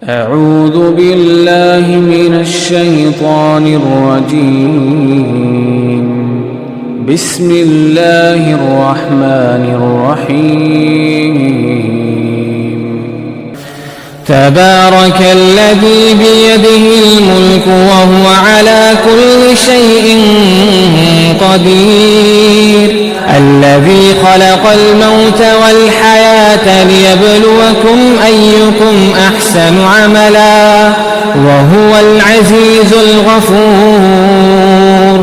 أعوذ بالله من الشيطان الرجيم. بسم الله الرحمن الرحيم. تبارك الذي بيده الملك وهو على كل شيء قدير، الذي خلق الموت والحياة ليبلوكم أيكم أحسن عملا وهو العزيز الغفور،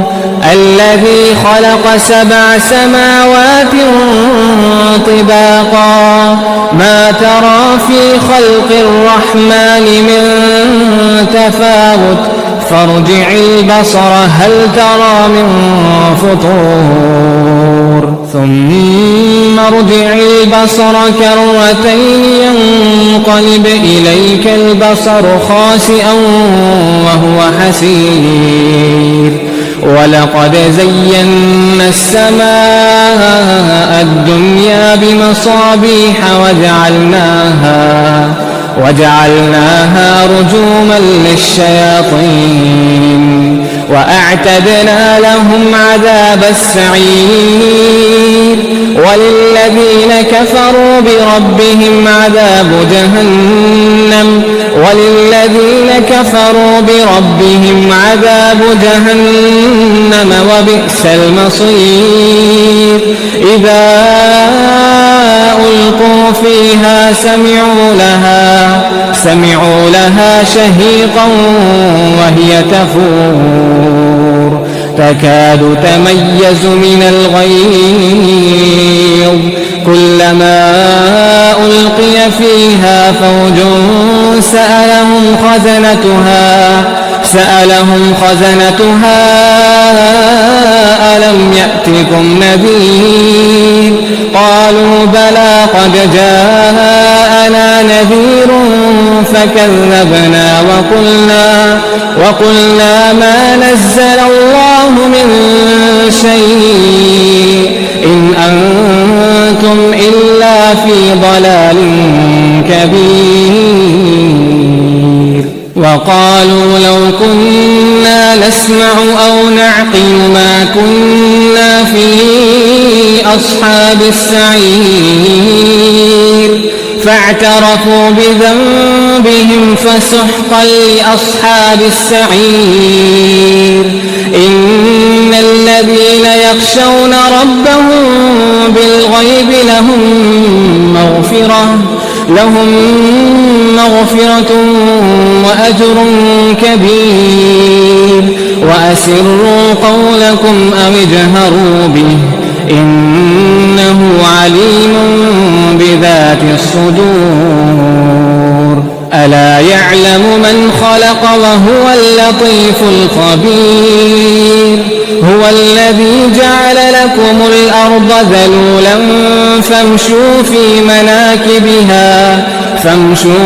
الذي خلق 7 سماوات طباقا ما ترى في خلق الرحمن من تفاوت فارجع البصر هل ترى من فطور ثم ارجع البصر كرتين ينقلب إليك البصر خاسئا وهو حسير، ولقد زينا السماء الدنيا بمصابيح وجعلناها رجوما للشياطين وأعتدنا لهم عذاب السعير، وللذين كفروا بربهم عذاب جهنم وبئس المصير. إذا ألقوا فيها سمعوا لها شهيقا وهي تفور تكاد تميز من الغيظ، كلما ألقي فيها فوج سألهم خزنتها ألم يأتكم نذير؟ قالوا بلى قد جاءنا نذير فكذبنا وقلنا ما نزل الله من شيء إن أنتم إلا في ضلال كبير. وقالوا لو كنا نسمع أو نعقل ما كنا في أصحاب السعير، فاعترفوا بذنبهم فسحقا لأصحاب السعير. إن الذين يخشون ربهم بالغيب لهم مغفرة وأجر كبير. وأسروا قولكم أو اجهروا به إنه عليم بذات الصدور. ألا يعلم من خلق وهو اللطيف الخبير. هو الذي جعل لكم الأرض ذلولا فامشوا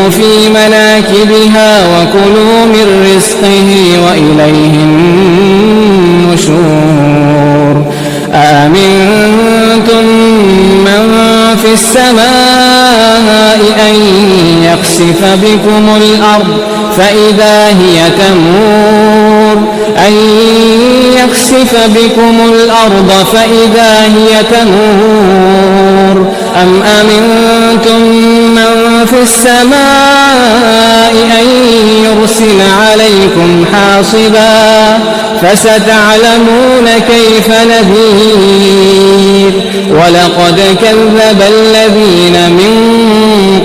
في مناكبها وكلوا من رزقه وإليه النشور. أأمنتم من في السماء أن يخسف بكم الأرض فإذا هي تمور أم أمنتم من في السماء أن يرسل عليكم حاصبا فستعلمون كيف نذير. ولقد كذب الذين من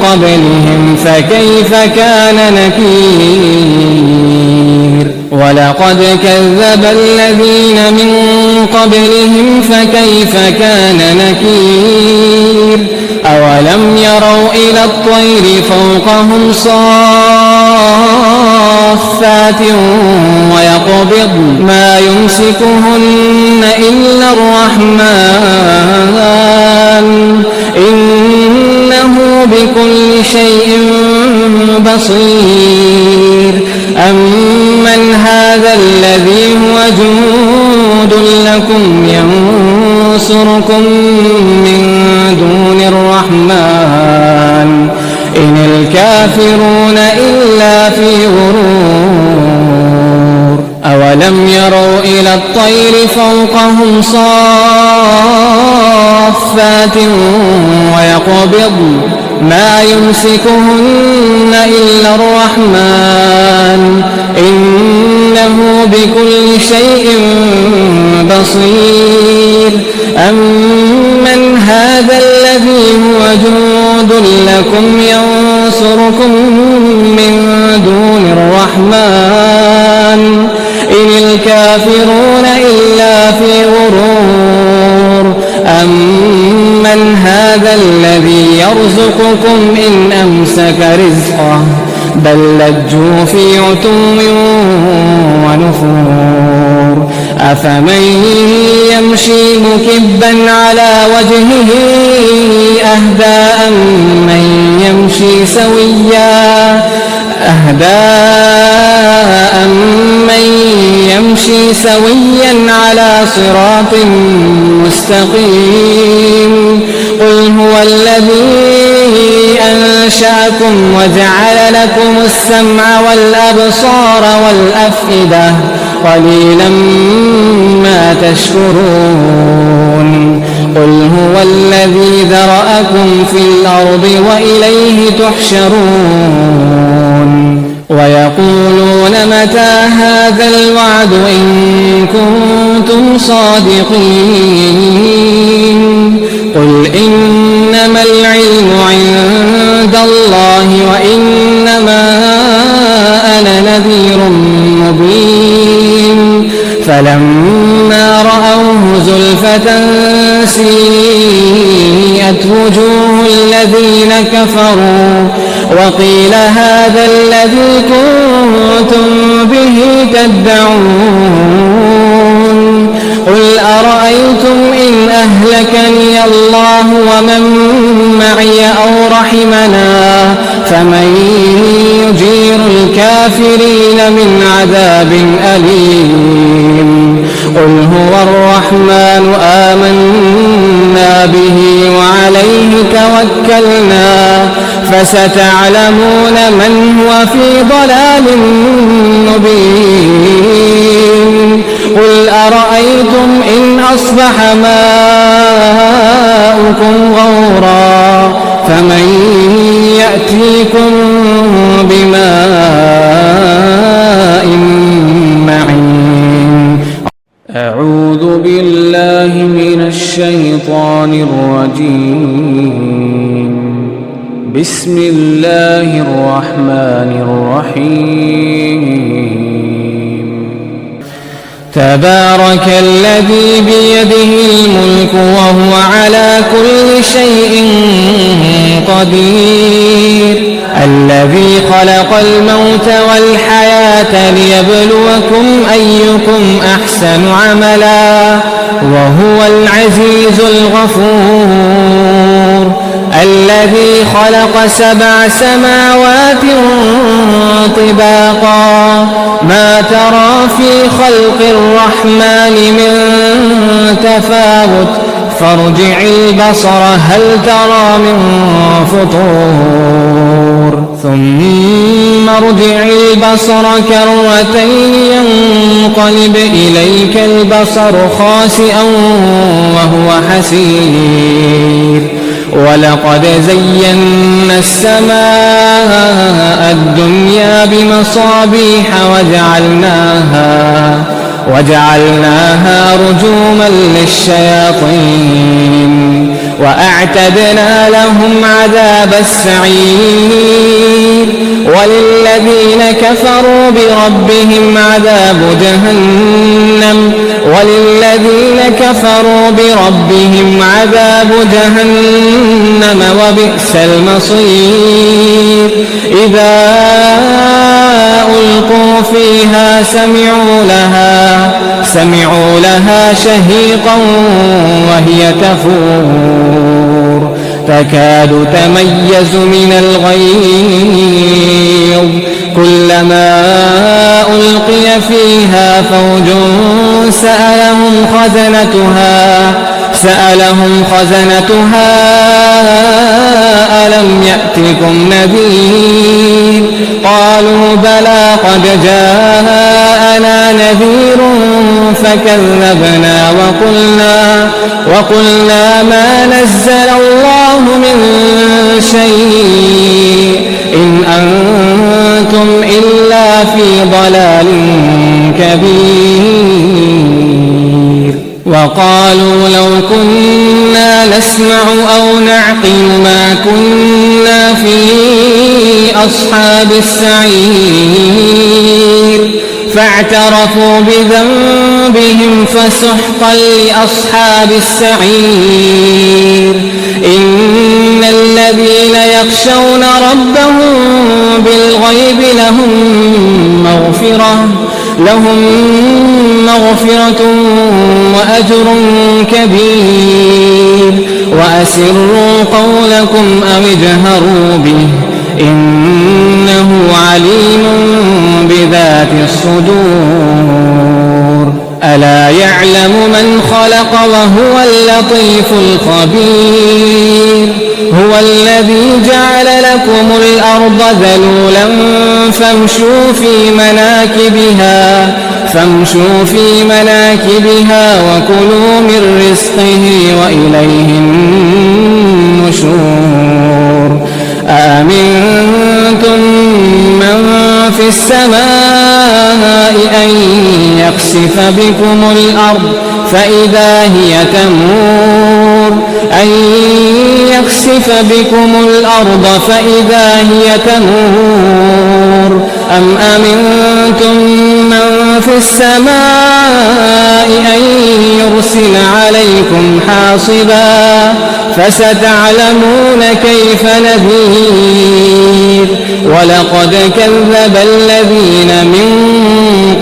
قبلهم فكيف كان نكير. أولم يروا إلى الطير فوقهم صافات ويقبض ما يمسكهن إلا الرحمن إنه بكل شيء بصير. أمن هذا الذي هو جند لكم ينصركم من دون الرحمن إن الكافرون إلا إلا في غرور أولم يروا إلى الطير فوقهم صافات ويقبضن ما يمسكهن إلا الرحمن إنه بكل شيء بصير أمن هذا الذي هو جند لكم ينصركم من دون الرحمن إن الكافرون إلا في غرور أمن هذا الذي يرزقكم إن أمسك رزقه بل لجوا في عتو ونفور أفمن يمشي مكبا على وجهه أهدى أمن يمشي سويا على صراط مستقيم قل هو الذي أنشأكم وجعل لكم السمع والأبصار والأفئدة قليلا ما تشكرون قل هو الذي ذرأكم في الأرض وإليه تحشرون ويقولون متى هذا الوعد إن كنتم صادقين قل إنما العلم عند الله وإنما أنا نذير مبين فلما رأوه زلفة سيئت وجوه الذين كفروا وقيل هذا الذي كنتم به تدعون قل أرأيتم إن أهلكني الله ومن معي أو رحمنا فمن يجير الكافرين من عذاب أليم قل هو الرحمن آمنا به وعليه توكلنا فستعلمون من هو في ضلال مبين قل أرأيتم إن أصبح ماؤكم غورا فمن يأتيكم بماء معين أعوذ بالله من الشيطان الرجيم بسم الله الرحمن الرحيم تبارك الذي بيده الملك وهو على كل شيء قدير الذي خلق الموت والحياة ليبلوكم أيكم أحسن عملا وهو العزيز الغفور الذي خلق 7 سماوات طباقا ما ترى في خلق الرحمن من تفاوت فارجع البصر هل ترى من فطور ثم ارجع البصر كرتين ينقلب إليك البصر خاسئا وهو حسير ولقد زينا السماء الدنيا بمصابيح وجعلناها رجوما للشياطين وأعتدنا لهم عذاب السعير وللذين كفروا بربهم عذاب جهنم وبئس المصير إذا ألقوا فيها سمعوا لها شهيقا وهي تفور تكاد تميز من الغيظ كلما ألقي فيها فوج سألهم خزنتها ألم يأتكم نذير قالوا بلى قد جاءنا نذير فكذبنا وقلنا ما نزل الله من شيء إن أنتم إلا في ضلال كبير وقالوا لو كنا نسمع أو نعقل ما كنا في أصحاب السعير فاعترفوا بذنبهم فسحقا لأصحاب السعير إن الذين يخشون ربهم بالغيب لهم مغفرة وأجر كبير وأسروا قولكم أو اجهروا به إنه عليم بذات الصدور ألا يعلم من خلق وهو اللطيف الخبير هو الذي جعل لكم الأرض ذلولا فامشوا في مناكبها وكلوا من رزقه وإليه النشور أأمنتم من في السماء أن يخسف بكم الأرض فإذا هي تمور أم أمنتم من في السماء أن يرسل عليكم حاصبا فستعلمون كيف نذير ولقد كذب الذين من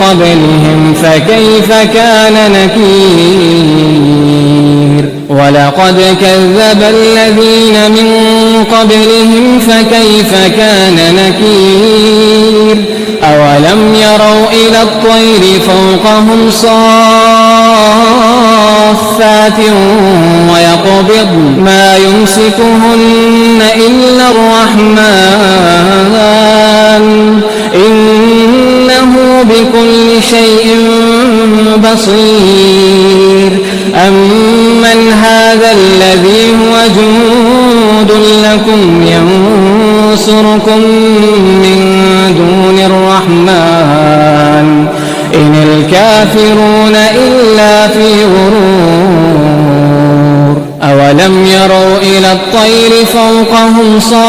قبلهم فكيف كان نكير أولم يروا إلى الطير فوقهم صافات ويقبض ما يمسكهن إلا الرحمن إنه بكل شيء بصير أمن هذا الذي هو جند لكم ينصركم من دون الرحمن إن الكافرون إلا في غرور أولم يروا إلى الطير فوقهم صافات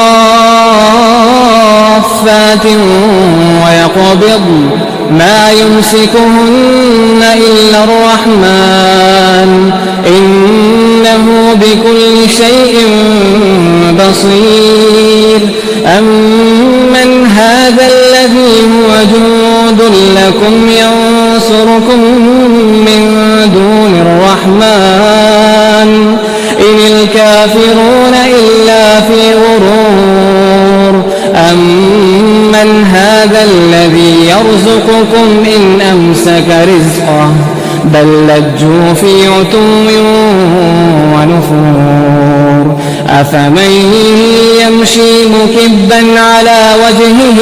ويقبض ما يمسكهن إلا الرحمن إنه بكل شيء بصير أمن هذا الذي هو جند لكم ينصركم من دون الرحمن إن الكافرون إلا في غرور أمن هذا الذي يرزقكم إن أمسك رزقه بل لجوا في عتو ونفور أفمن يمشي مكبا على وجهه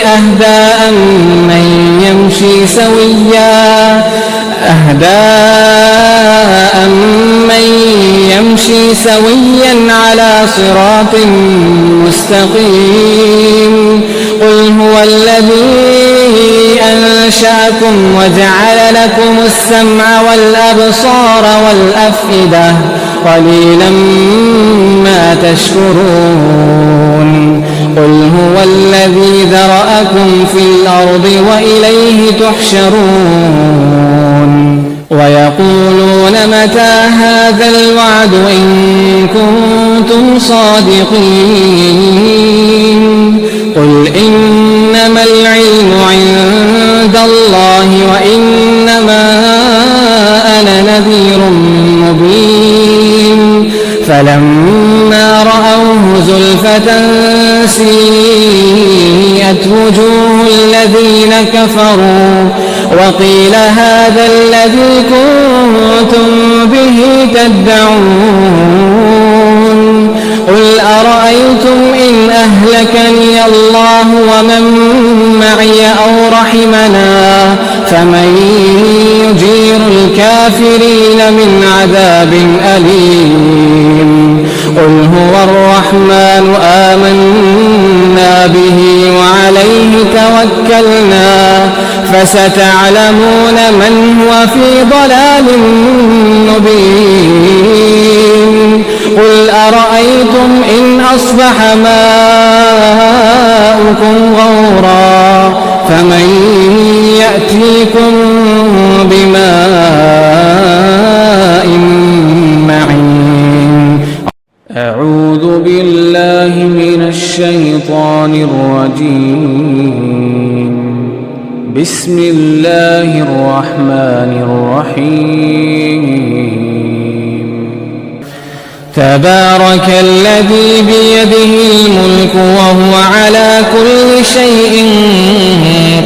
أهدى أمن يمشي سويا على صراط مستقيم قل هو الذي أنشأكم وجعل لكم السمع والأبصار والأفئدة قليلا ما تشكرون قل هو الذي ذرأكم في الأرض وإليه تحشرون ويقولون متى هذا الوعد إن كنتم صادقين قل إنما العلم عند الله وإنما أنا نذير مبين فلما رأوه زلفة سيئت وجوه الذين كفروا وقيل هذا الذي كنتم به تدعون قل أرأيتم إن أهلكني الله ومن معي أو رحمنا فمن يجير الكافرين من عذاب أليم قل هو الرحمن آمنا به وعليه توكلنا فستعلمون من هو في ضلال مبين قل أرأيتم إن أصبح ماؤكم غورا فمن يأتيكم بماء معين أعوذ بالله من الشيطان الرجيم بسم الله الرحمن الرحيم تبارك الذي بيده الملك وهو على كل شيء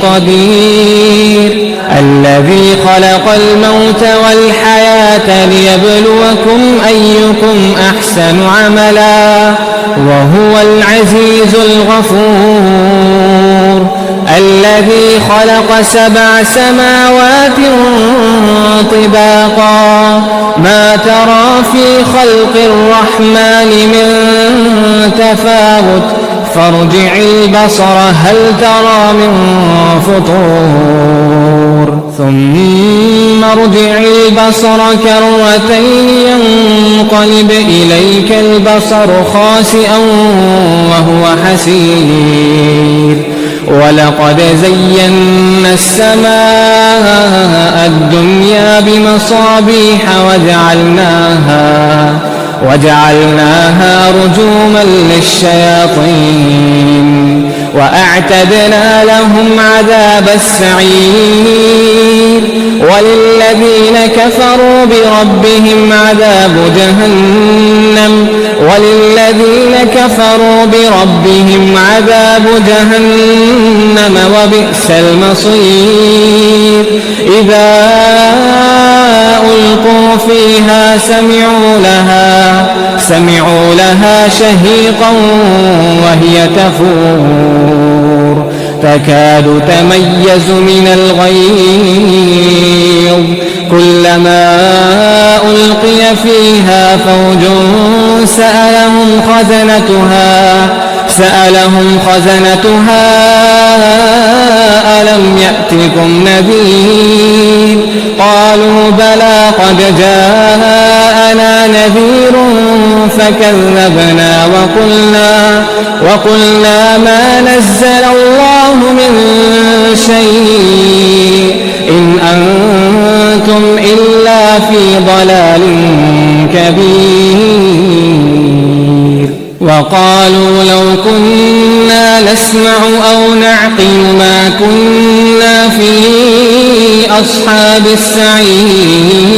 قدير الذي خلق الموت والحياة ليبلوكم أيكم أحسن عملا وهو العزيز الغفور الذي خلق 7 سماوات طباقا ما ترى في خلق الرحمن من تفاوت فارجع البصر هل ترى من فطور ثم ارجع البصر كرتين ينقلب إليك البصر خاسئا وهو حسير ولقد زينا السماء الدنيا بمصابيح وجعلناها رجوما للشياطين وأعتدنا لهم عذاب السعير وللذين كفروا بربهم عذاب جهنم وبئس المصير إذا ألقوا فيها سمعوا لها شهيقا وهي تفور تكاد تميز من الغيظ كلما ألقي فيها فوج سألهم خزنتها ألم يأتكم نذير قالوا بلى قد جاءنا نذير فكذبنا وقلنا ما نزل الله من شيء إن أنتم إلا في ضلال كبير وقالوا لو كنا نسمع أو نعقل ما كنا في أصحاب السعير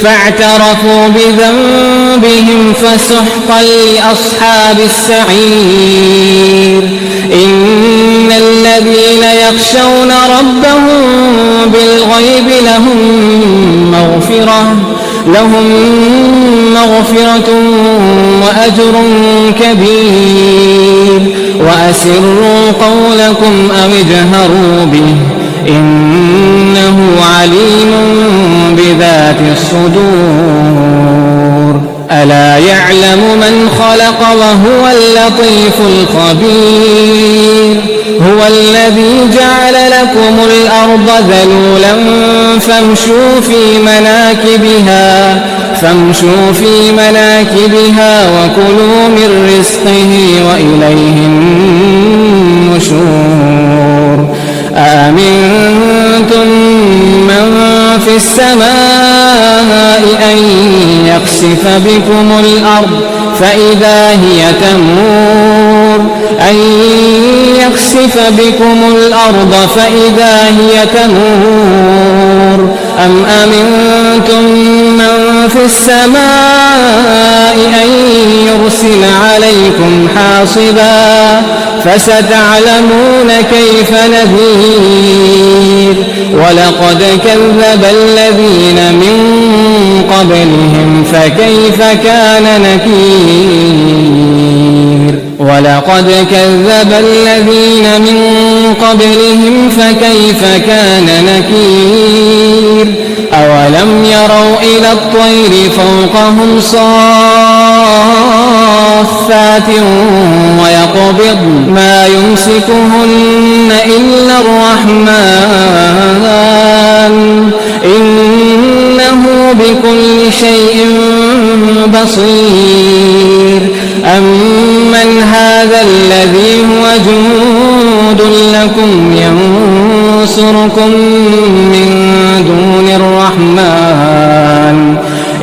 فاعترفوا بذنبهم فسحقا لأصحاب السعير إن الذين يخشون ربهم بالغيب لهم مغفرة وأجر كبير وأسروا قولكم أو اجهروا به إنه عليم بذات الصدور ألا يعلم من خلق وهو اللطيف الخبير هو الذي جعل لكم الأرض ذلولا فامشوا في مناكبها وكلوا من رزقه وإليه النشور أأمنتم من في السماء أن يخسف بكم الأرض فإذا هي تمور أم أمنتم من في السماء أن يرسل عليكم حاصبا فستعلمون كيف نذير ولقد كذب الذين من قبلهم فكيف كان نكير ولقد كذب الذين من قبلهم فكيف كان نكير أولم يروا إلى الطير فوقهم صافات ويقبض ما يمسكهن إلا الرحمن إنه بكل شيء بصير أمن هذا الذي هو جند لكم ينصركم من دون الرحمن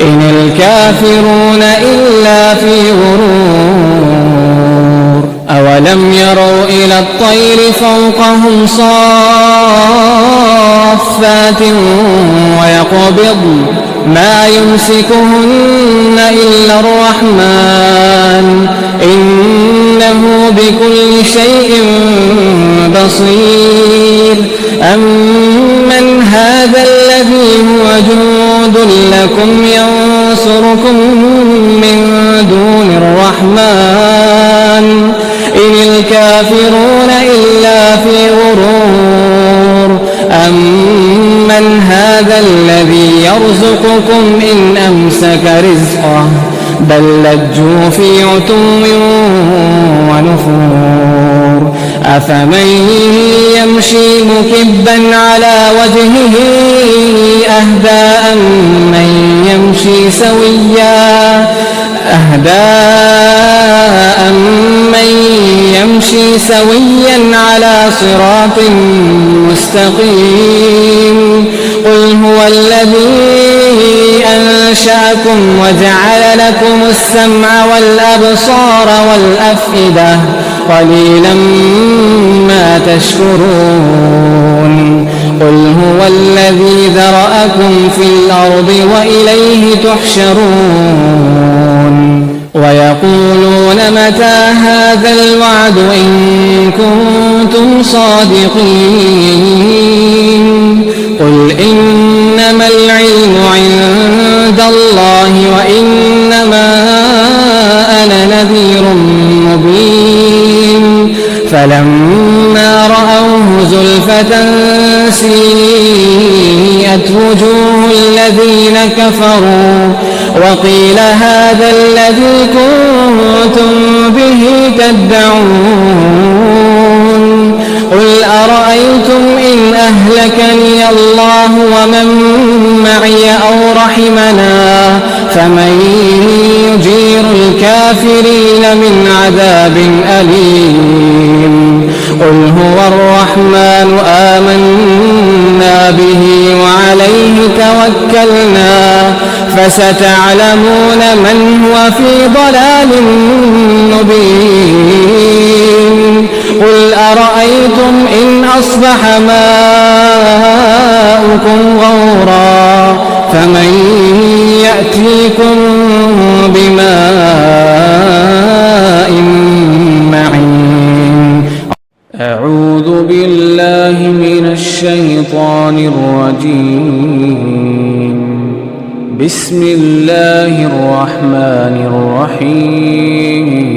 إن الكافرون إلا في غرور أولم يروا إلى الطير فوقهم صافات ويقبض ما يمسكهن إلا الرحمن إنه بكل شيء بصير أمن هذا الذي هو جند لكم ينصركم من دون الرحمن إن الكافرون إلا في غرور أمن هذا الذي يرزقكم إن أمسك رزقه بل لجوا في عتو ونفور أفمن يمشي مكبا على وجهه أهدى أمن يمشي سويا على صراط مستقيم قل هو الذي أنشأكم وجعل لكم السمع والأبصار والأفئدة قليلا ما تشكرون قل هو الذي ذرأكم في الأرض وإليه تحشرون ويقولون متى هذا الوعد إن كنتم صادقين قل إنما العلم عند الله وإنما أنا نذير مبين فلما رأوه زلفة سيئت وجوه الذين كفروا وقيل هذا الذي كنتم به تدعون قل أرأيتم إن أهلكني الله ومن معي أو رحمنا فمن يجير الكافرين من عذاب أليم قل هو الرحمن آمنا به وعليه توكلنا فستعلمون من هو في ضلال مبين قل أرأيتم إن أصبح ماؤكم غورا فمن يأتيكم بماء معين أعوذ بالله من الشيطان الرجيم بسم الله الرحمن الرحيم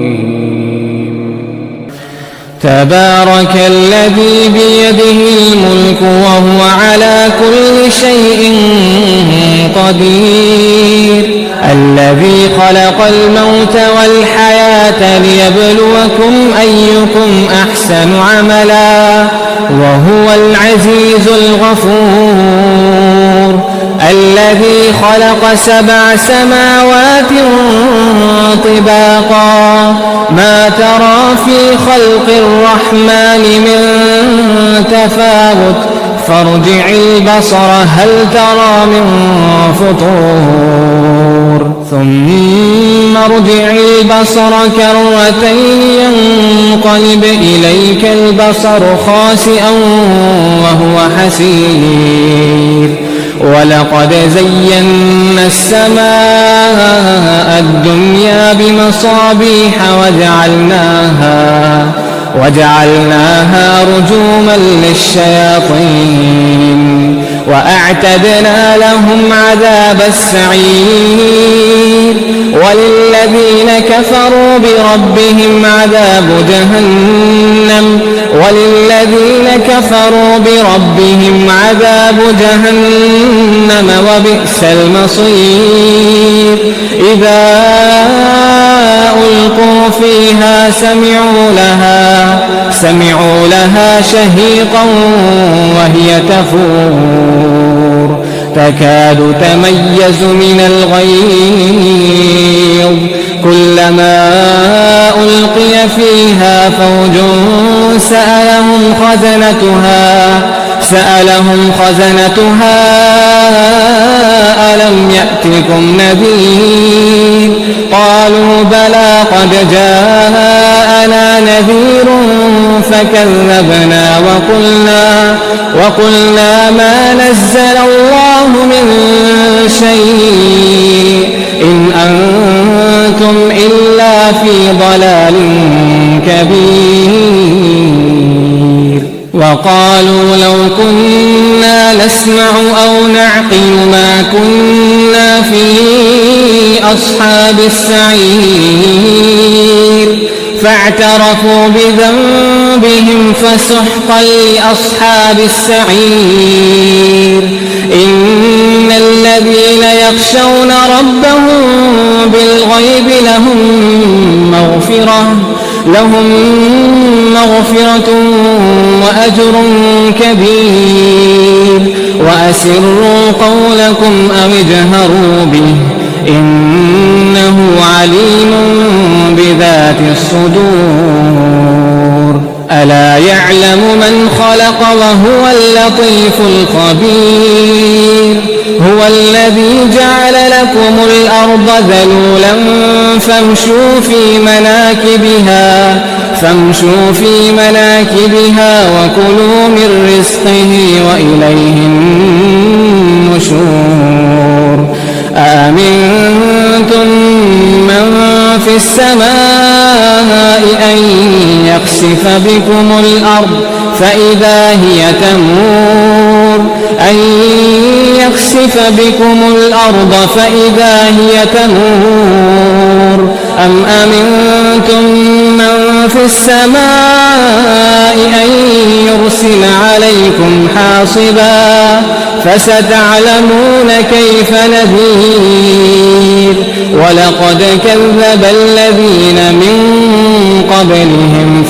تبارك الذي بيده الملك وهو على كل شيء قدير الذي خلق الموت والحياة ليبلوكم أيكم أحسن عملا وهو العزيز الغفور الذي خلق 7 سماوات طباقا ما ترى في خلق الرحمن من تفاوت فارجع البصر هل ترى من فطور ثم ارجع البصر كرتين ينقلب إليك البصر خاسئا وهو حسير ولقد زينا السماء الدنيا بمصابيح وجعلناها رجوما للشياطين وأعتدنا لهم عذاب السعير وللذين كفروا بربهم عذاب جهنم وبئس المصير إذا ألقوا فيها سمعوا لها شهيقا وهي تفور تكاد تميز من الغيظ كلما ألقي فيها فوج سألهم خزنتها ألم يأتكم نذير قالوا بلى قد جاءنا نذير فكذبنا وقلنا ما نزل الله من شيء إن أنتم إلا في ضلال كبير وقالوا لو كنا نسمع أو نعقل ما كنا في أصحاب السعير فاعترفوا بذنبهم فسحقا لأصحاب السعير إن الذين يخشون ربهم بالغيب لهم مغفرة وأجر كبير وأسروا قولكم أو اجهروا به إنه عليم بذات الصدور ألا يعلم من خلق وهو اللطيف الخبير هو الذي جعل لكم الأرض ذلولا فامشوا في مناكبها وكلوا من رزقه وإليه النشور أأمنتم من في السماء أن يخسف بكم الأرض فإذا هي تمور أم أمنتم من في السماء أن يرسل عليكم حاصبا فستعلمون كيف نذير ولقد كذب الذين من قبلهم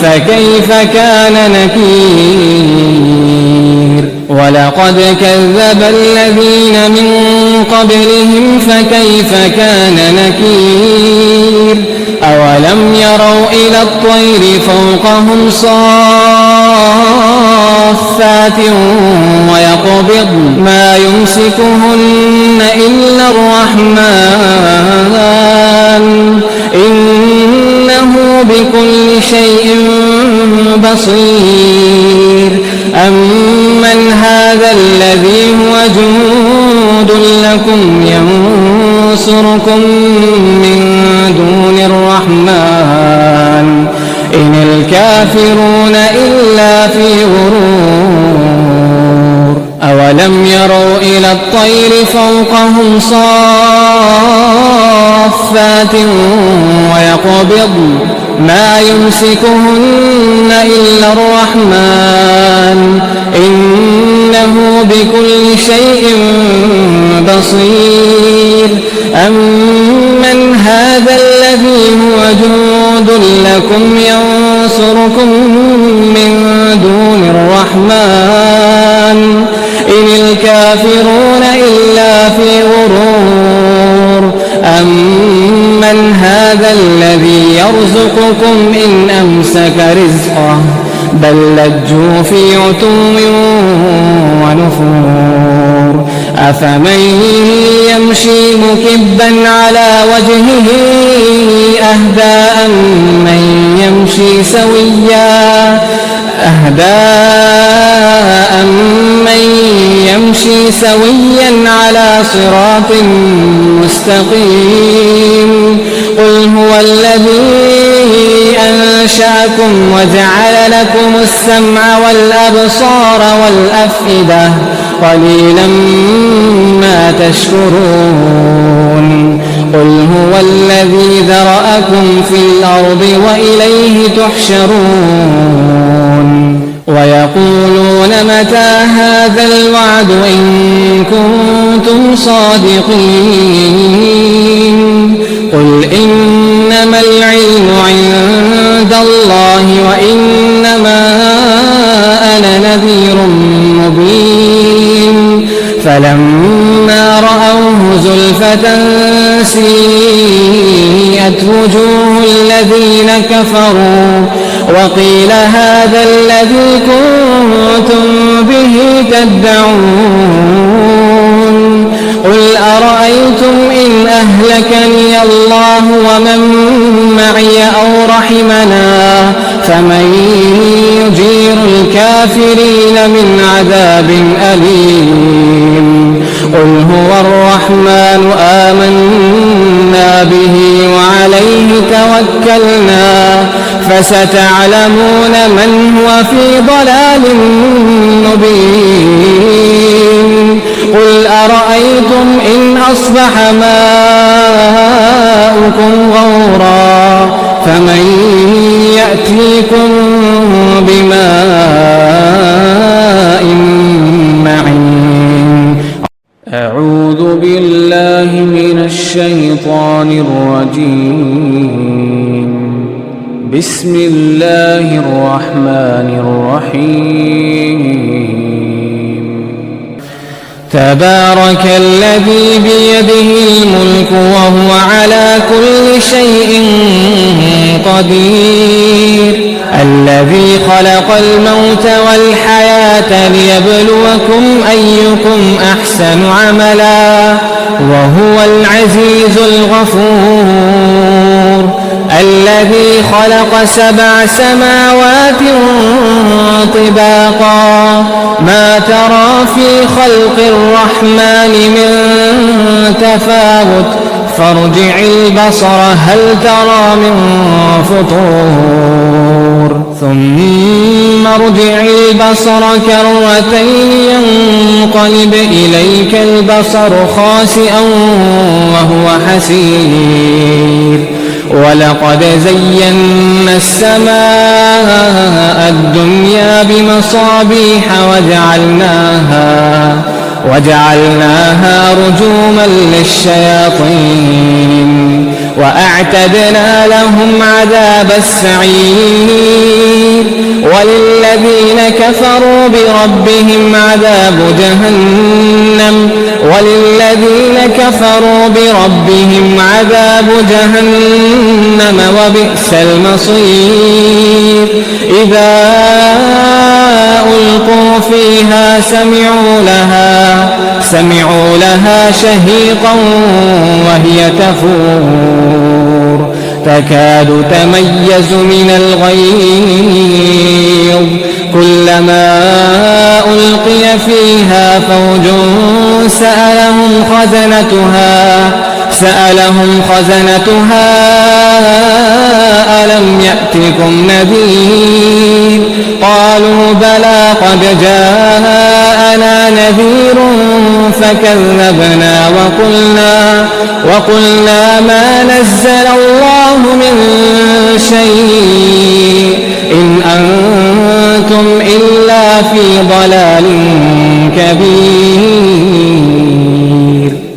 فكيف كان نكير أولم يروا إلى الطير فوقهم صافات ويقبض ما يمسكهن إلا الرحمن إنه بكل شيء بصير أمن هذا الذي هو جند لكم ينصركم من دون الرحمن إن الكافرون إلا في غرور أولم يروا إلى الطير فوقهم صافات ويقبض ما يمسكهن إلا الرحمن إنه بكل شيء بصير أمن هذا الذي هو جند لكم ينصركم من دون الرحمن إن الكافرون إلا في غرور أمن هذا الذي يرزقكم إن أمسك رزقه بل لجوا في عتو ونفور أفمن يمشي مكبا على وجهه أهدى أمن يمشي سويا على صراط مستقيم قل هو الذي أنشأكم وجعل لكم السمع والأبصار والأفئدة قليلا ما تشكرون قل هو الذي ذرأكم في الأرض وإليه تحشرون ويقولون متى هذا الوعد إن كنتم صادقين قل إنما العلم عند الله وإنما أنا نذير مبين فلما رأوه زلفة سيئت وجوه الذين كفروا وقيل هذا الذي كنتم به تدعون قل أرأيتم إن أهلكني الله ومن معي أو رحمنا فمن يجير الكافرين من عذاب أليم قل هو الرحمن آمنا به وعليه توكلنا فستعلمون من هو في ضلال مبين قل أرأيتم إن أصبح ماؤكم غورا فمن يأتيكم بماء معين أعوذ بالله من الشيطان الرجيم بسم الله الرحمن الرحيم تبارك الذي بيده الملك وهو على كل شيء قدير الذي خلق الموت والحياة ليبلوكم أيكم أحسن عملا وهو العزيز الغفور الذي خلق 7 سماوات طباقا ما ترى في خلق الرحمن من تفاوت فارجع البصر هل ترى من فطور ثم ارجع البصر كرتين ينقلب إليك البصر خاسئا وهو حسير ولقد زينا السماء الدنيا بمصابيح وجعلناها رجوما للشياطين وأعتدنا لهم عذاب السعير وللذين كفروا بربهم عذاب جهنم وبئس المصير إذا ألقوا فيها سمعوا لها شهيقا وهي تفور تكاد تميز من الغيظ كلما ألقي فيها فوج سألهم خزنتها ألم يأتكم نذير قالوا بلى قد جاءنا نذير فكذبنا وقلنا ما نزل الله من شيء إن أنتم إلا في ضلال كبير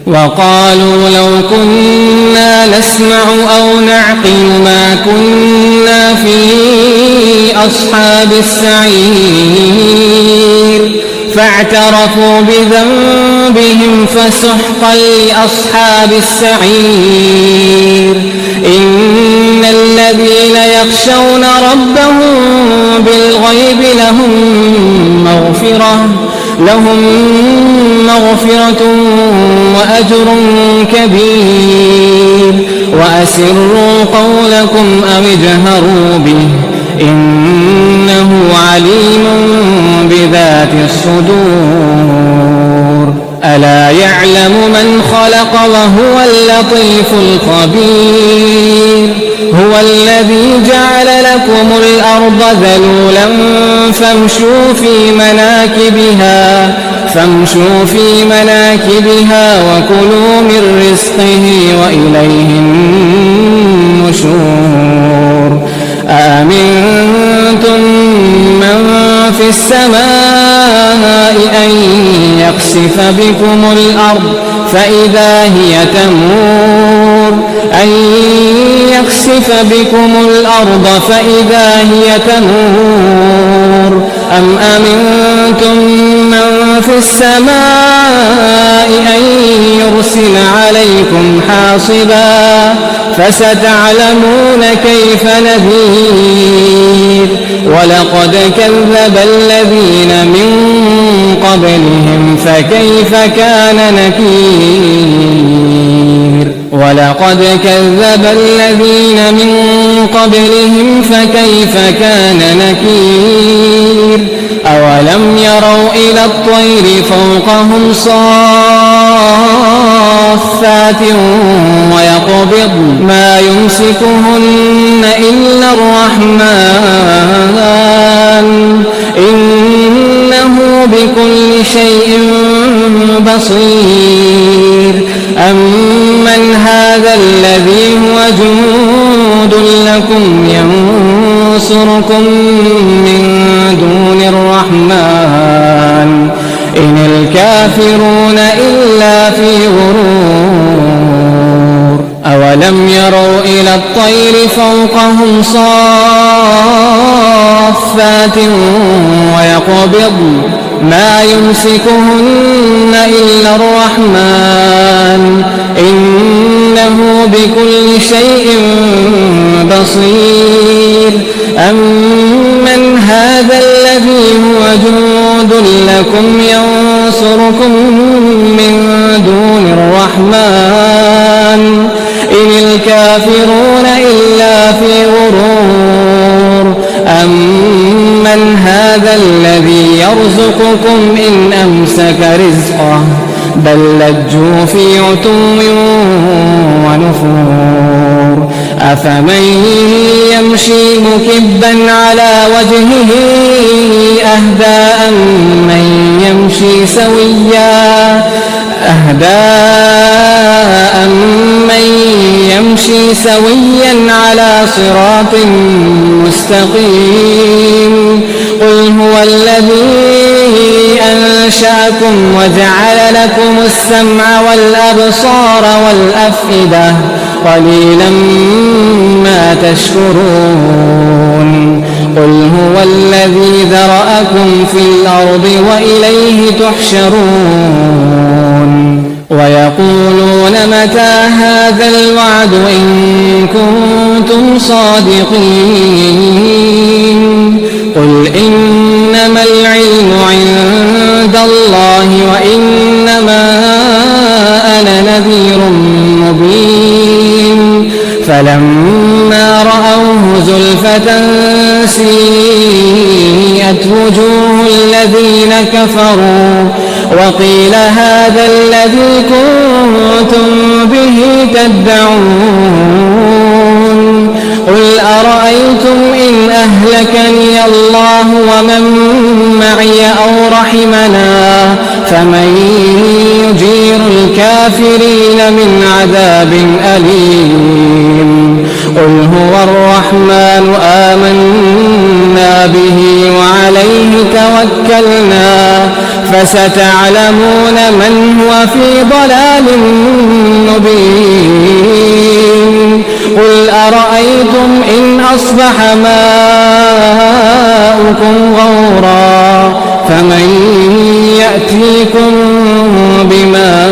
وقالوا لو كنا نسمع أو نعقل ما كنا في أصحاب السعير فاعترفوا بذنبهم فسحقا لأصحاب السعير إن الذين يخشون ربهم بالغيب لهم مغفرة وأجر كبير وأسروا قولكم أو اجهروا به إنه عليم بذات الصدور ألا يعلم من خلق وهو اللطيف الخبير هو الذي جعل لكم الأرض ذلولا فامشوا في مناكبها فامشوا في مناكبها وكلوا من رزقه وإليه النشور أأمنتم من في السماء أن يخسف بكم الأرض فإذا هي تمور أم أمنتم من في السماء أن يرسل عليكم حاصبا فستعلمون كيف نذير ولقد كذب الذين من قبلهم فكيف كان نكير أولم يروا إلى الطير فوقهم صافات ويقبضن ما يمسكهن إلا الرحمن إنه بكل شيء بصير أمن هذا الذي هو جند لكم ينصركم من دون الرحمن إن الكافرون إلا في غرور أولم يروا إلى الطير فوقهم صافات ويقبضن ما يمسكهن إلا الرحمن إنه بكل شيء بصير أمن هذا الذي هو جند لكم ينصركم من دون الرحمن إن الكافرون إلا في غرور أمن هذا الذي يرزقكم إن أمسك رزقه بل لجوا في عتو ونفور أفمن يمشي مكبا على وجهه أهدى أمن يمشي سويا على صراط مستقيم قل هو الذي أنشأكم وجعل لكم السمع والأبصار والأفئدة قليلا ما تشكرون قل هو الذي ذرأكم في الأرض وإليه تحشرون ويقولون متى هذا الوعد إن كنتم صادقين قل إنما العلم عند الله وإنما أنا نذير مبين فلما رأوه زلفة سيئت وجوه الذين كفروا وقيل هذا الذي كنتم به تدعون قل أرأيتم إن أهلكني الله ومن معي أو رحمنا فمن يجير الكافرين من عذاب أليم قل هو الرحمن آمنا به وعليه توكلنا فستعلمون من هو في ضلال مبين قل أرأيتم إن أصبح ماؤكم غورا فمن يأتيكم بماء